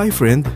Hi friend,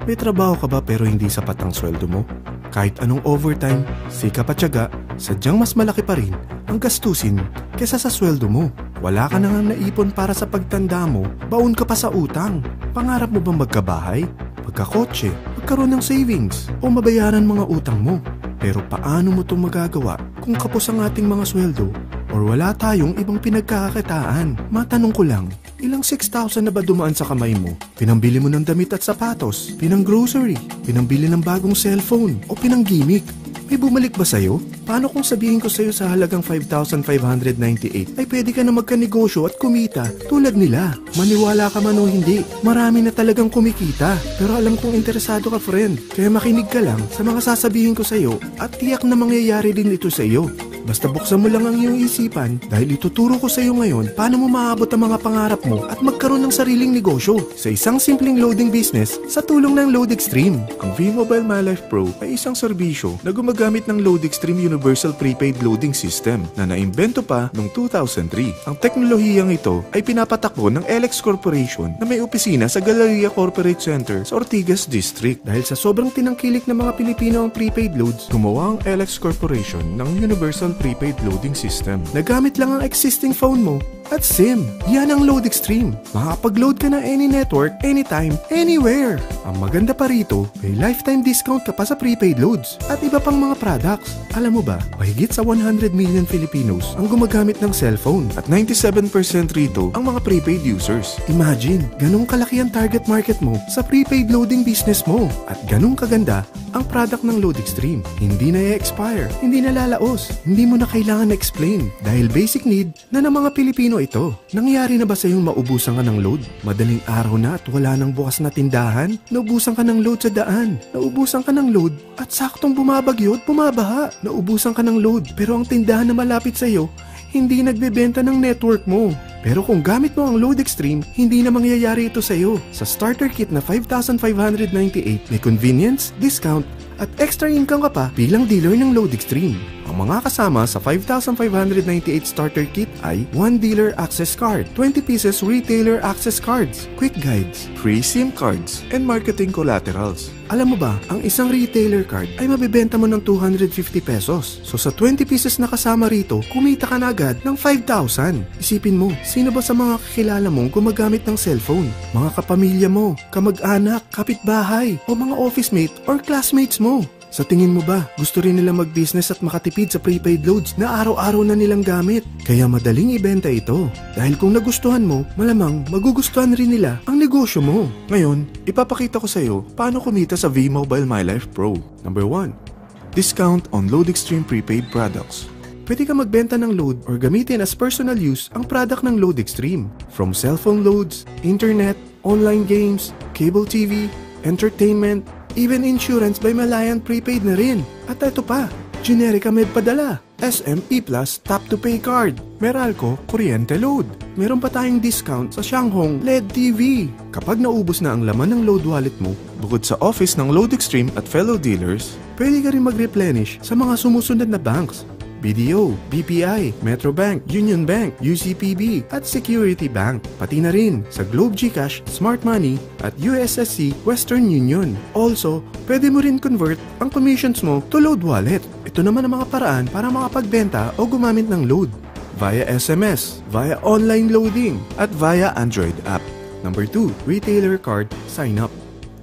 may trabaho ka ba pero hindi sapat ang sweldo mo? Kahit anong overtime, sikap at tiyaga, sadyang mas malaki pa rin ang gastusin kesa sa sweldo mo. Wala ka nang naipon para sa pagtanda mo, baon ka pa sa utang. Pangarap mo bang magkabahay, magkakotse, magkaroon ng savings, o mabayaran mga utang mo? Pero paano mo itong magagawa kung kapos ang ating mga sweldo or wala tayong ibang pinagkakakitaan? Matanong ko lang, ilang 6,000 na ba dumaan sa kamay mo? Pinambili mo ng damit at sapatos, pinang grocery, pinambili ng bagong cellphone, o pinang gimmick? May bumalik ba sa'yo? Paano kung sabihin ko sa'yo sa halagang 5,598 ay pwede ka na magkanegosyo at kumita tulad nila? Maniwala ka man o hindi, marami na talagang kumikita. Pero alam kong interesado ka friend, kaya makinig ka lang sa mga sasabihin ko sa'yo at tiyak na mangyayari din ito sa'yo. Basta buksan mo lang ang iyong isipan dahil ituturo ko sa iyo ngayon paano mo maabot ang mga pangarap mo at magkaroon ng sariling negosyo sa isang simpleng loading business sa tulong ng LoadExtreme. Ang V-Mobile MyLife Pro ay isang serbisyo na gumagamit ng LoadExtreme Universal Prepaid Loading System na naimbento pa noong 2003. Ang teknolohiyang ito ay pinapatakbo ng LX Corporation na may opisina sa Galleria Corporate Center sa Ortigas District. Dahil sa sobrang tinangkilik ng mga Pilipino ang prepaid loads, gumawa ang LX Corporation ng Universal Prepaid Loading System. Nagamit lang ang existing phone mo at SIM. Yan ang LoadExtreme. Makakapag-load ka na any network, anytime, anywhere. Ang maganda pa rito, may lifetime discount ka pa sa prepaid loads at iba pang mga products. Alam mo ba, mahigit sa 100 million Filipinos ang gumagamit ng cellphone at 97% rito ang mga prepaid users. Imagine, ganong kalaki ang target market mo sa prepaid loading business mo at ganong kaganda ang product ng LoadExtreme. Hindi na i-expire, hindi na lalaos, hindi mo na kailangan na-explain dahil basic need na ng mga Pilipino ito. Nangyari na ba sa iyong maubusan ka ng load? Madaling araw na at wala nang bukas na tindahan? Naubusan ka ng load sa daan? Naubusan ka ng load at saktong bumabagyo at bumabaha? Naubusan ka ng load pero ang tindahan na malapit sa iyo hindi nagbebenta ng network mo. Pero kung gamit mo ang LoadExtreme, hindi na mangyayari ito sa iyo. Sa starter kit na 5,598, may convenience, discount, at extra income ka pa bilang dealer ng LoadExtreme. Ang mga kasama sa 5,598 starter kit ay 1 dealer access card, 20 pieces retailer access cards, quick guides, free SIM cards, and marketing collaterals. Alam mo ba, ang isang retailer card ay mabibenta mo ng 250 pesos. So sa 20 pieces na kasama rito, kumita ka na agad ng 5,000. Isipin mo, sino ba sa mga kakilala mong gumagamit ng cellphone? Mga kapamilya mo, kamag-anak, kapitbahay, o mga office mate or classmates mo? Sa tingin mo ba, gusto rin nila mag-business at makatipid sa prepaid loads na araw-araw na nilang gamit? Kaya madaling ibenta ito. Dahil kung nagustuhan mo, malamang magugustuhan rin nila ang negosyo mo. Ngayon, ipapakita ko sa iyo paano kumita sa V-Mobile MyLife Pro. Number 1. Discount on LoadExtreme prepaid products. Pwede ka magbenta ng load or gamitin as personal use ang product ng LoadExtreme. From cellphone loads, internet, online games, cable TV, entertainment, even insurance by Malayan Prepaid na rin. At ito pa, Generica Med padala, SMP Plus Tap to Pay Card, Meralco Kuryente Load. Meron pa tayong discount sa Shanghong LED TV. Kapag naubos na ang laman ng load wallet mo, bukod sa office ng LoadExtreme at fellow dealers, pwede ka rin mag-replenish sa mga sumusunod na banks. BDO, BPI, Metrobank, Union Bank, UCPB, at Security Bank. Pati na rin sa Globe GCash, Smart Money, at USSC Western Union. Also, pwede mo rin convert ang commissions mo to load wallet. Ito naman ang mga paraan para makapagbenta o gumamit ng load. Via SMS, via online loading, at via Android app. Number 2, retailer card sign up.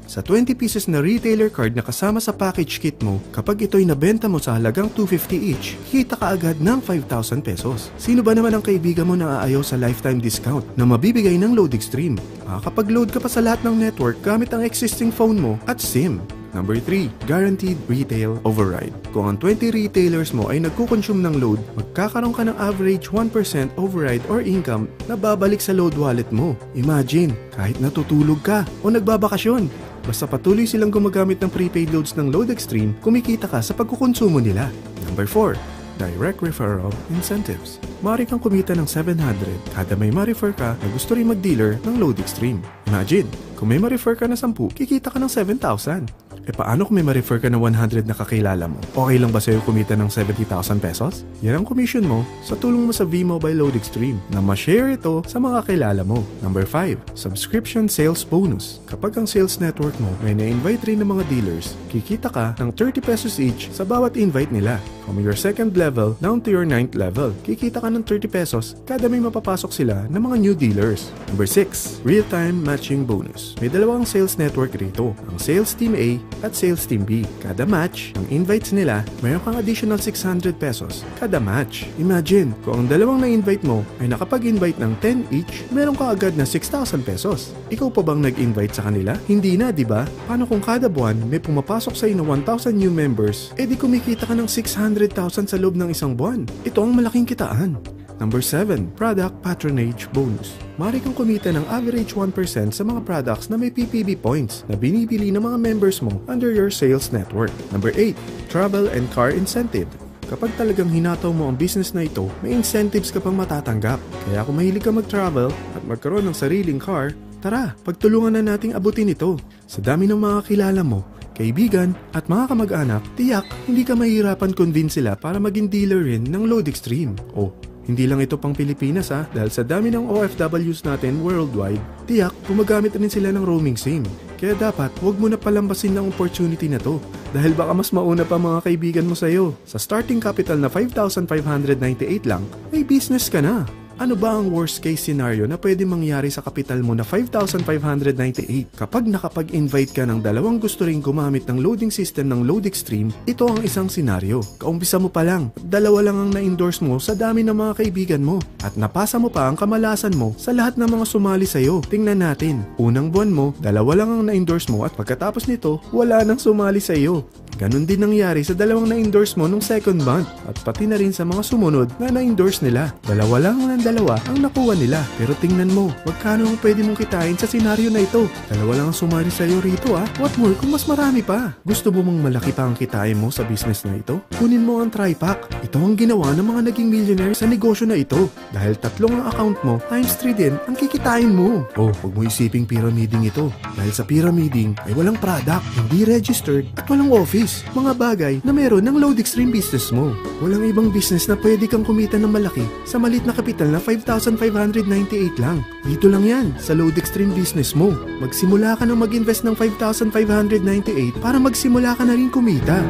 Sa 20 pieces na retailer card na kasama sa package kit mo, kapag ito'y nabenta mo sa halagang 250 each, kita ka agad ng 5,000 pesos. Sino ba naman ang kaibigan mo na aayaw sa lifetime discount na mabibigay ng LoadExtreme? Makakapag-load ka pa sa lahat ng network gamit ang existing phone mo at SIM. Number 3, Guaranteed Retail Override. Kung ang 20 retailers mo ay nagkukonsume ng load, magkakaroon ka ng average 1% override or income na babalik sa load wallet mo. Imagine, kahit natutulog ka o nagbabakasyon, basta patuloy silang gumagamit ng prepaid loads ng LoadExtreme, kumikita ka sa pagkukonsumo nila. Number 4, Direct Referral Incentives. Maaari kang kumita ng 700 kada may ma-refer ka na gusto rin mag-dealer ng LoadExtreme. Imagine, kung may ma-refer ka na 10, kikita ka ng 7,000. E paano kung may ma-refer ka na 100 na kakilala mo? Okay lang ba sa'yo kumita ng 70,000 pesos? Yan ang commission mo sa tulong mo sa V-Mobile Load Extreme na ma-share ito sa mga kakilala mo. Number 5, subscription sales bonus. Kapag ang sales network mo may na-invite rin ng mga dealers, kikita ka ng 30 pesos each sa bawat invite nila. From your second level down to your 9th level, kikita ka ng 30 pesos kada may mapapasok sila ng mga new dealers. Number 6, real-time matching bonus. May dalawang sales network rito, ang Sales Team A at Sales Team B. Kada match, ang invites nila, mayroon kang additional 600 pesos kada match. Imagine, kung ang dalawang na-invite mo ay nakapag-invite ng 10 each, meron ka agad na 6,000 pesos. Ikaw pa bang nag-invite sa kanila? Hindi na, di ba? Paano kung kada buwan may pumapasok sa na 1,000 new members, edi kumikita ka ng 600,000 sa loob ng isang buwan. Ito ang malaking kitaan. Number 7, product patronage bonus. Maaari kang kumita ng average 1% sa mga products na may PPB points na binibili ng mga members mo under your sales network. Number 8, travel and car incentive. Kapag talagang hinataw mo ang business na ito, may incentives ka pang matatanggap. Kaya kung mahilig ka mag-travel at magkaroon ng sariling car, tara, pagtulungan na nating abutin ito. Sa dami ng mga kilala mo, kaibigan at mga kamag-anak, tiyak hindi ka mahirapan convince sila para maging dealer rin ng Load Extreme. Oh, hindi lang ito pang Pilipinas dahil sa dami ng OFWs natin worldwide, tiyak gumagamit rin sila ng roaming SIM. Kaya dapat huwag mo na palambasin ng opportunity na to dahil baka mas mauna pa mga kaibigan mo sa'yo. Sa starting capital na 5,598 lang, may business ka na. Ano ba ang worst case scenario na pwede mangyari sa kapital mo na 5,598? Kapag nakapag-invite ka ng dalawang gusto ring gumamit ng loading system ng Load Extreme, ito ang isang senaryo. Kaumpisa mo pa lang, dalawa lang ang na-endorse mo sa dami ng mga kaibigan mo. At napasa mo pa ang kamalasan mo sa lahat ng mga sumali sa'yo. Tingnan natin, unang buwan mo, dalawa lang ang na-endorse mo at pagkatapos nito, wala nang sumali sa'yo. Ganon din nangyari sa dalawang na-endorse mo nung second month at pati na rin sa mga sumunod na na-endorse nila. Dalawa lang ng dalawa ang nakuha nila. Pero tingnan mo, magkano ang pwede mong kitain sa senaryo na ito? Dalawa lang ang sumali sa'yo rito What more kung mas marami pa? Gusto mo mong malaki pa ang kitain mo sa business na ito? Kunin mo ang TriPack. Ito ang ginawa ng mga naging millionaire sa negosyo na ito. Dahil tatlong ang account mo, times 3 din ang kikitain mo. Oh, huwag mo isiping pyramiding ito. Dahil sa pyramiding ay walang product, hindi registered at walang office. Mga bagay na meron ng Load Extreme business mo. Walang ibang business na pwede kang kumita ng malaki sa maliit na kapital na 5,598 lang. Dito lang yan sa Load Extreme business mo. Magsimula ka ng mag-invest ng 5,598 para magsimula ka na rin kumita.